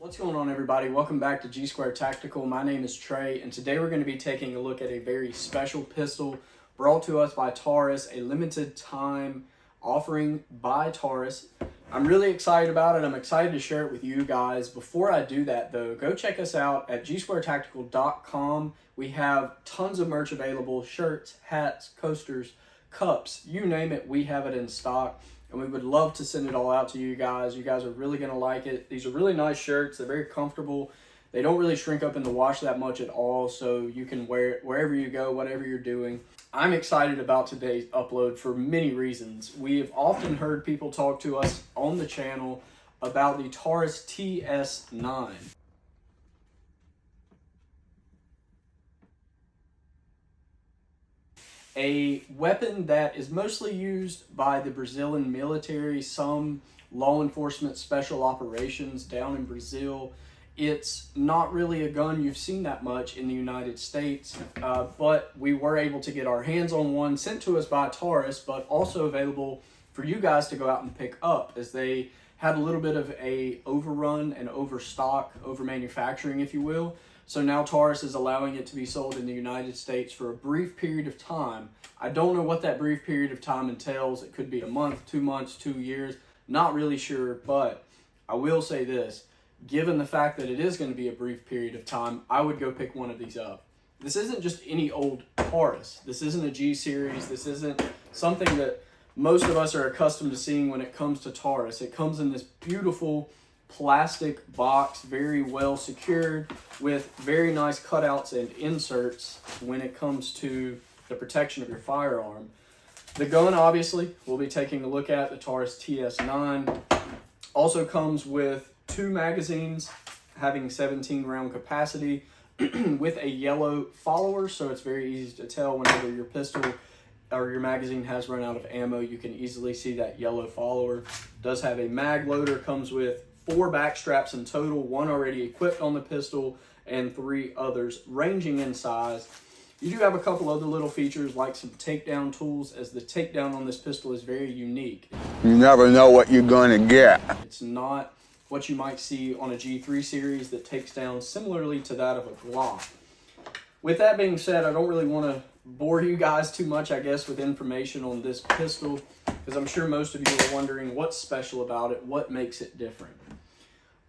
What's going on, everybody? Welcome back to G Square Tactical. My name is Trey, and today we're going to be taking a look at a very special pistol brought to us by Taurus, a limited time offering by Taurus. I'm really excited about it. I'm excited to share it with you guys. Before I do that, though, go check us out at gsquaretactical.com. We have tons of merch available: shirts, hats, coasters, cups, you name it, we have it in stock. And we would love to send it all out to you guys. You guys are really going to like it. These are really nice shirts. They're very comfortable. They don't really shrink up in the wash that much at all, so you can wear it wherever you go, whatever you're doing. I'm excited about today's upload for many reasons. We have often heard people talk to us on the channel about the Taurus TS9. A weapon that is mostly used by the Brazilian military, some law enforcement special operations down in Brazil. It's not really a gun you've seen that much in the United States, but we were able to get our hands on one sent to us by Taurus, but also available for you guys to go out and pick up, as they had a little bit of a overrun and overstock, over manufacturing, if you will. So now Taurus is allowing it to be sold in the United States for a brief period of time. I don't know what that brief period of time entails. It could be a month, 2 months, 2 years. Not really sure, but I will say this. Given the fact that it is going to be a brief period of time, I would go pick one of these up. This isn't just any old Taurus. This isn't a G series. This isn't something that most of us are accustomed to seeing when it comes to Taurus. It comes in this beautiful plastic box, very well secured, with very nice cutouts and inserts when it comes to the protection of your firearm. The gun, obviously, we'll be taking a look at, the Taurus TS9. Also comes with 2 magazines having 17 round capacity with a yellow follower, so it's very easy to tell whenever your pistol or your magazine has run out of ammo. You can easily see that yellow follower. Does have a mag loader, comes with 4 back straps in total, 1 already equipped on the pistol and 3 others ranging in size. You do have a couple other little features like some takedown tools, as the takedown on this pistol is very unique. You never know what you're going to get. It's not what you might see on a G3 series that takes down similarly to that of a Glock. With that being said, I don't really want to bore you guys too much, I guess, with information on this pistol, because I'm sure most of you are wondering what's special about it, what makes it different.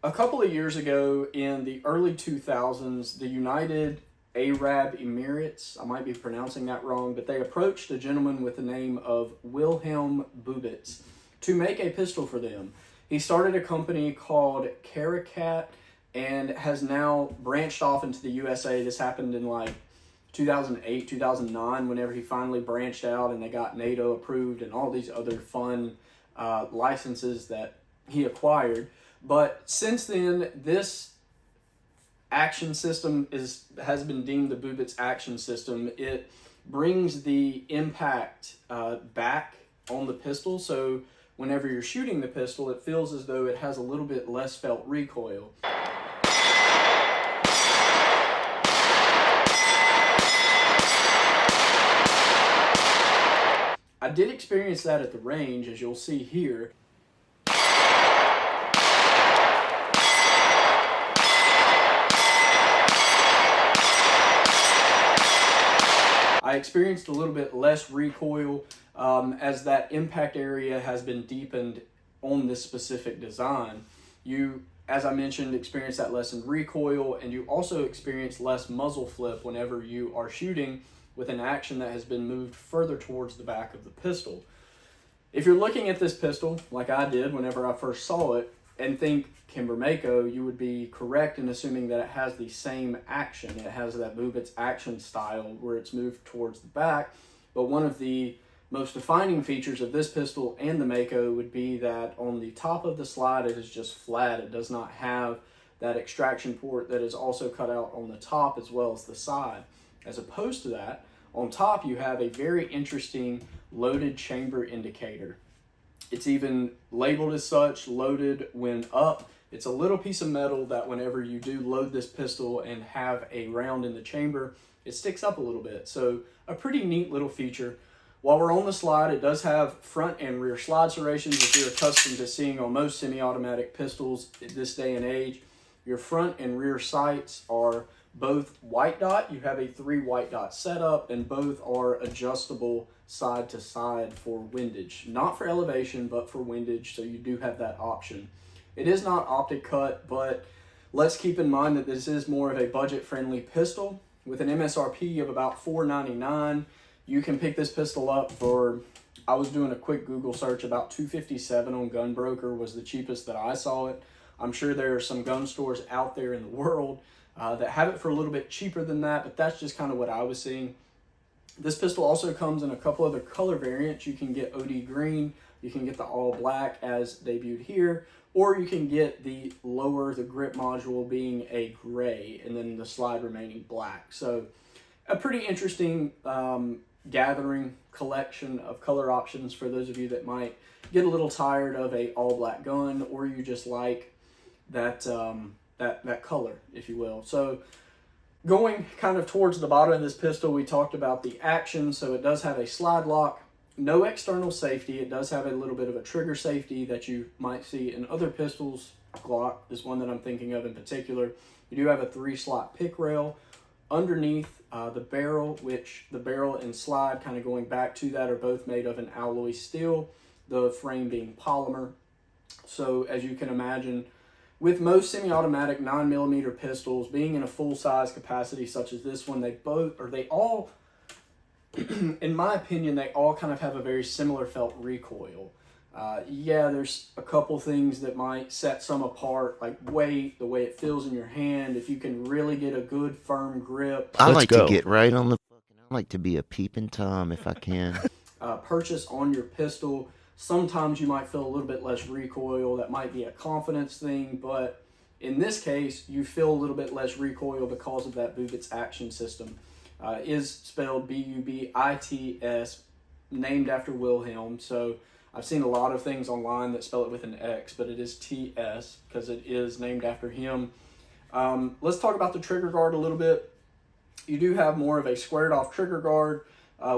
A couple of years ago, in the early 2000s, the United Arab Emirates, I might be pronouncing that wrong, but they approached a gentleman with the name of Wilhelm Bubit to make a pistol for them. He started a company called Caracat and has now branched off into the USA. This happened in like 2008, 2009, whenever he finally branched out and they got NATO approved and all these other fun licenses that he acquired. But since then, this action system has been deemed the Bubit's action system. It brings the impact back on the pistol, so whenever you're shooting the pistol, it feels as though it has a little bit less felt recoil. I did experience that at the range, as you'll see here. I experienced a little bit less recoil as that impact area has been deepened on this specific design. You, as I mentioned, experience that less in recoil, and you also experience less muzzle flip whenever you are shooting with an action that has been moved further towards the back of the pistol. If you're looking at this pistol, like I did whenever I first saw it, and think Kimber Mako, you would be correct in assuming that it has the same action. It has that Bubit's action style where it's moved towards the back. But one of the most defining features of this pistol and the Mako would be that on the top of the slide, it is just flat. It does not have that extraction port that is also cut out on the top as well as the side. As opposed to that, on top you have a very interesting loaded chamber indicator. It's even labeled as such, loaded when up. It's a little piece of metal that whenever you do load this pistol and have a round in the chamber, it sticks up a little bit. So a pretty neat little feature. While we're on the slide, it does have front and rear slide serrations, which you're accustomed to seeing on most semi-automatic pistols at this day and age. Your front and rear sights are both white dot. You have a 3 white dot setup, and both are adjustable side to side for windage. Not for elevation, but for windage, so you do have that option. It is not optic cut, but let's keep in mind that this is more of a budget-friendly pistol. With an MSRP of about $4.99, you can pick this pistol up for, I was doing a quick Google search, about $257 on Gunbroker was the cheapest that I saw it. I'm sure there are some gun stores out there in the world that have it for a little bit cheaper than that, but that's just kind of what I was seeing. This pistol also comes in a couple other color variants. You can get OD green, you can get the all black as debuted here, or you can get the lower, the grip module being a gray, and then the slide remaining black. So a pretty interesting gathering collection of color options for those of you that might get a little tired of a all black gun, or you just like that that color, if you will. So going kind of towards the bottom of this pistol, we talked about the action. So it does have a slide lock, no external safety. It does have a little bit of a trigger safety that you might see in other pistols. Glock is one that I'm thinking of in particular. You do have a 3-slot pick rail underneath the barrel, which the barrel and slide, kind of going back to that, are both made of an alloy steel, the frame being polymer. So as you can imagine, with most semi-automatic 9mm pistols being in a full-size capacity such as this one, they all, in my opinion, they all kind of have a very similar felt recoil. Yeah, there's a couple things that might set some apart, like weight, the way it feels in your hand, if you can really get a good firm grip. I like to get right on the fucking, I like to be a peeping Tom if I can. Purchase on your pistol. Sometimes you might feel a little bit less recoil. That might be a confidence thing, but in this case, you feel a little bit less recoil because of that Bubit's action system. Is spelled B-U-B-I-T-S, named after Wilhelm. So I've seen a lot of things online that spell it with an X, but it is T-S because it is named after him. Let's talk about the trigger guard a little bit. You do have more of a squared off trigger guard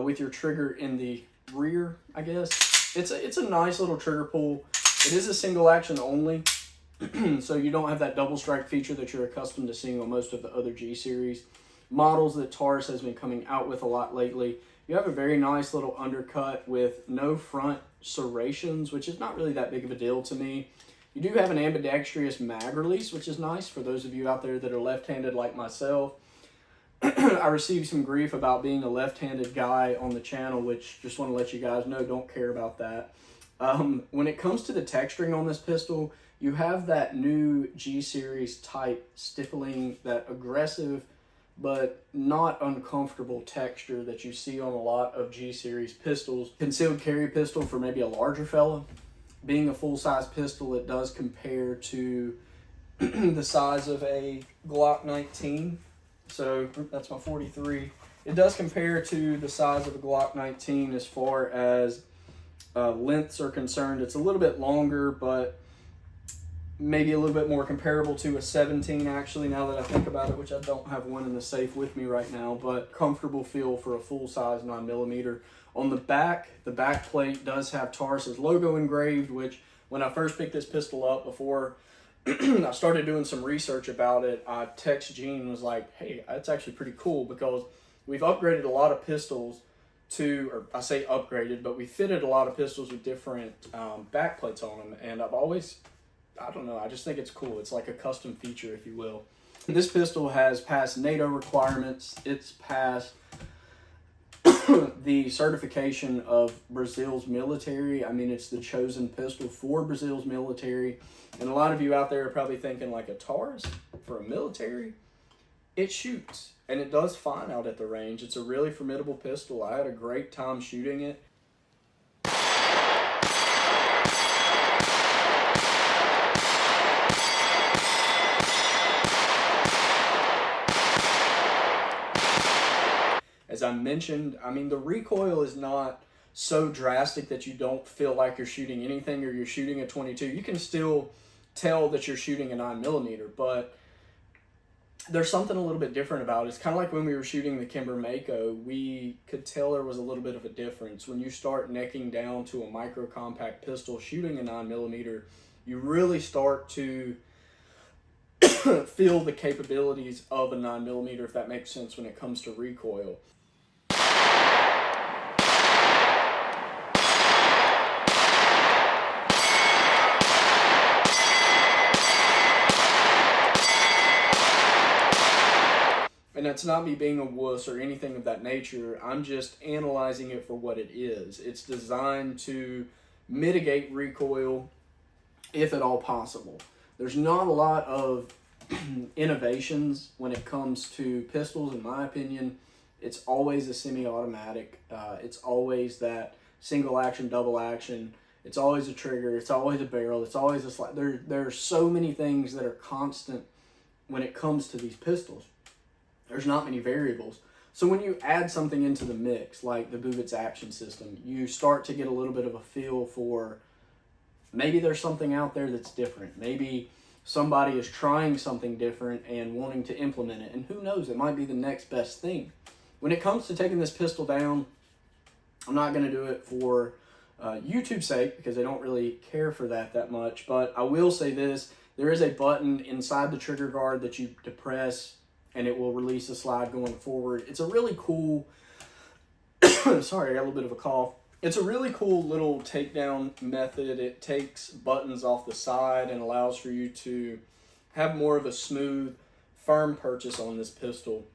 with your trigger in the rear, I guess. It's a nice little trigger pull. It is a single action only, so you don't have that double strike feature that you're accustomed to seeing on most of the other G series models that Taurus has been coming out with a lot lately. You have a very nice little undercut with no front serrations, which is not really that big of a deal to me. You do have an ambidextrous mag release, which is nice for those of you out there that are left-handed like myself. I received some grief about being a left-handed guy on the channel, which just want to let you guys know, don't care about that. When it comes to the texturing on this pistol, you have that new G-Series type stippling, that aggressive but not uncomfortable texture that you see on a lot of G-Series pistols. Concealed carry pistol for maybe a larger fella. Being a full-size pistol, it does compare to the size of a Glock 19. So that's my 43. It does compare to the size of a Glock 19 as far as lengths are concerned. It's a little bit longer, but maybe a little bit more comparable to a 17 actually, now that I think about it, which I don't have one in the safe with me right now, but comfortable feel for a full-size 9mm. On the back plate does have Taurus's logo engraved, which when I first picked this pistol up, before I started doing some research about it, I text Gene and was like, hey, that's actually pretty cool, because we've upgraded a lot of pistols to, or I say upgraded, but we fitted a lot of pistols with different back plates on them, and I've always, I don't know, I just think it's cool. It's like a custom feature, if you will. This pistol has passed NATO requirements. It's passed the certification of Brazil's military. I mean, it's the chosen pistol for Brazil's military. And a lot of you out there are probably thinking, like, a Taurus for a military? It shoots, and it does fine out at the range. It's a really formidable pistol. I had a great time shooting it. As I mentioned, I mean, the recoil is not so drastic that you don't feel like you're shooting anything or you're shooting a 22. You can still tell that you're shooting a 9mm, but there's something a little bit different about it. It's kind of like when we were shooting the Kimber Mako, we could tell there was a little bit of a difference. When you start necking down to a micro compact pistol shooting a 9mm, you really start to feel the capabilities of a 9mm, if that makes sense when it comes to recoil. And that's not me being a wuss or anything of that nature. I'm just analyzing it for what it is. It's designed to mitigate recoil if at all possible. There's not a lot of innovations when it comes to pistols, in my opinion. It's always a semi-automatic. It's always that single action, double action. It's always a trigger. It's always a barrel. It's always a slide. There are so many things that are constant when it comes to these pistols. There's not many variables. So when you add something into the mix, like the Bubit's action system, you start to get a little bit of a feel for maybe there's something out there that's different. Maybe somebody is trying something different and wanting to implement it. And who knows, it might be the next best thing. When it comes to taking this pistol down, I'm not going to do it for YouTube's sake because I don't really care for that much. But I will say this, there is a button inside the trigger guard that you depress and it will release a slide going forward. It's a really cool, sorry, I got a little bit of a cough. It's a really cool little takedown method. It takes buttons off the side and allows for you to have more of a smooth, firm purchase on this pistol.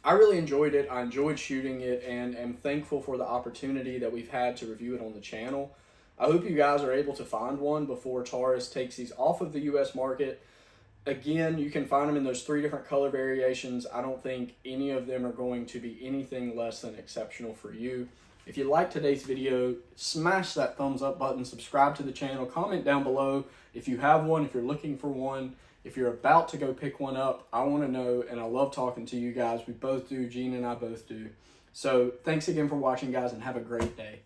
I really enjoyed it. I enjoyed shooting it and am thankful for the opportunity that we've had to review it on the channel. I hope you guys are able to find one before Taurus takes these off of the US market. Again, you can find them in those 3 different color variations. I don't think any of them are going to be anything less than exceptional for you. If you liked today's video, smash that thumbs up button, subscribe to the channel, comment down below if you have one, if you're looking for one, if you're about to go pick one up. I want to know, and I love talking to you guys. We both do. Gene and I both do. So thanks again for watching, guys, and have a great day.